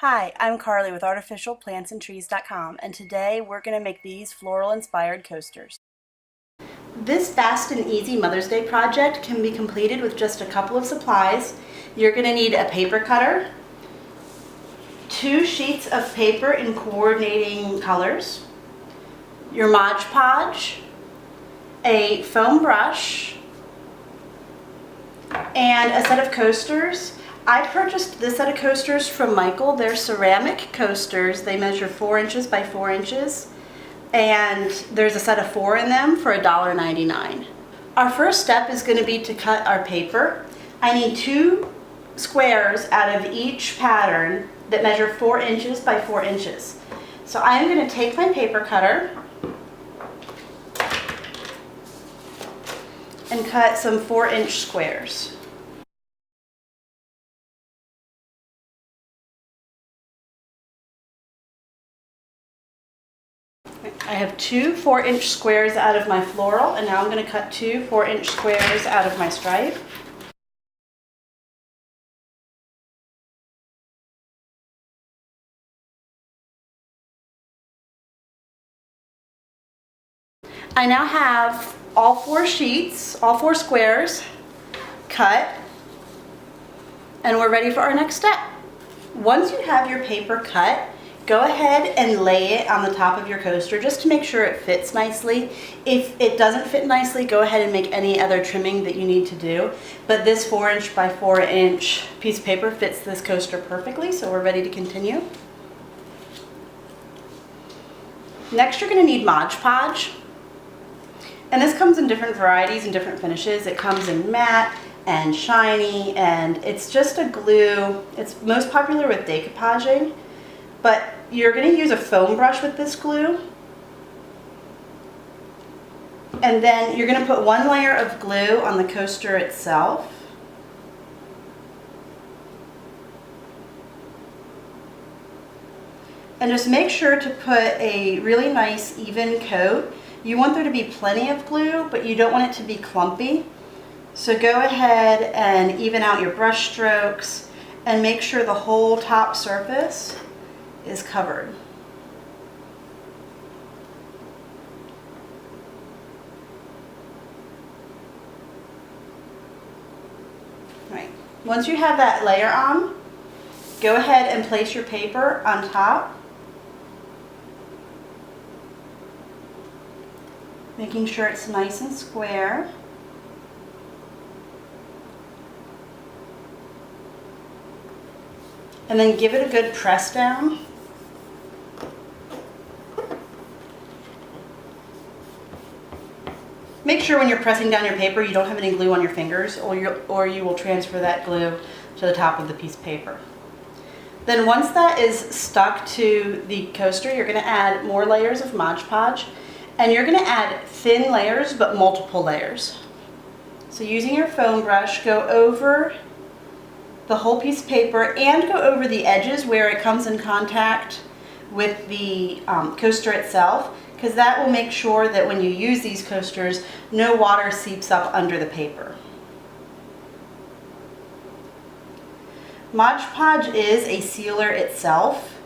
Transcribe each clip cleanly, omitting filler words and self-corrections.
Hi, I'm Carly with artificialplantsandtrees.com, and today we're going to make these floral-inspired coasters. This fast and easy Mother's Day project can be completed with just a couple of supplies. You're going to need a paper cutter, 2 sheets of paper in coordinating colors, your Mod Podge, a foam brush, and a set of coasters. I purchased this set of coasters from Michael. They're ceramic coasters. They measure 4 inches by 4 inches, and there's a set of 4 in them for $1.99. Our first step is going to be to cut our paper. I need 2 squares out of each pattern that measure 4 inches by 4 inches. So I'm going to take my paper cutter and cut some 4-inch squares. I have 2 4-inch squares out of my floral, and now I'm going to cut 2 4-inch squares out of my stripe. I now have all 4 sheets, all 4 squares cut, and we're ready for our next step. Once you have your paper cut, go ahead and lay it on the top of your coaster just to make sure it fits nicely. If it doesn't fit nicely, go ahead and make any other trimming that you need to do. But this 4-inch by 4-inch piece of paper fits this coaster perfectly, so we're ready to continue. Next, you're going to need Mod Podge. And this comes in different varieties and different finishes. It comes in matte and shiny, and it's just a glue. It's most popular with decoupaging. But you're going to use a foam brush with this glue, and then you're going to put 1 layer of glue on the coaster itself, and just make sure to put a really nice even coat. You want there to be plenty of glue, but you don't want it to be clumpy. So go ahead and even out your brush strokes and make sure the whole top surface is covered. Right. Once you have that layer on, go ahead and place your paper on top, making sure it's nice and square. And then give it a good press down. Make sure when you're pressing down your paper you don't have any glue on your fingers, or you will transfer that glue to the top of the piece of paper. Then once that is stuck to the coaster, you're going to add more layers of Mod Podge, and you're going to add thin layers but multiple layers. So using your foam brush, go over the whole piece of paper and go over the edges where it comes in contact with the coaster itself, because that will make sure that when you use these coasters, no water seeps up under the paper. Mod Podge is a sealer itself,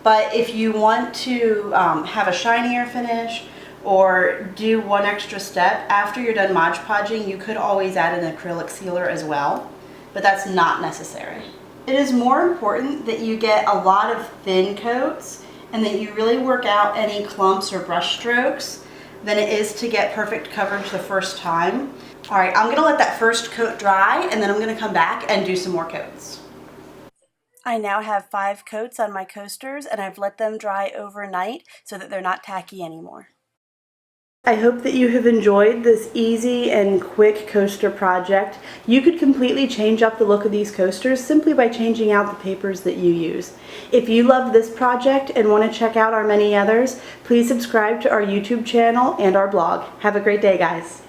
but if you want to have a shinier finish or do one extra step after you're done Mod Podging, you could always add an acrylic sealer as well, but that's not necessary. It is more important that you get a lot of thin coats and that you really work out any clumps or brush strokes than it is to get perfect coverage the first time. All right, I'm gonna let that first coat dry, and then I'm gonna come back and do some more coats. I now have 5 coats on my coasters, and I've let them dry overnight so that they're not tacky anymore. I hope that you have enjoyed this easy and quick coaster project. You could completely change up the look of these coasters simply by changing out the papers that you use. If you love this project and want to check out our many others, please subscribe to our YouTube channel and our blog. Have a great day, guys.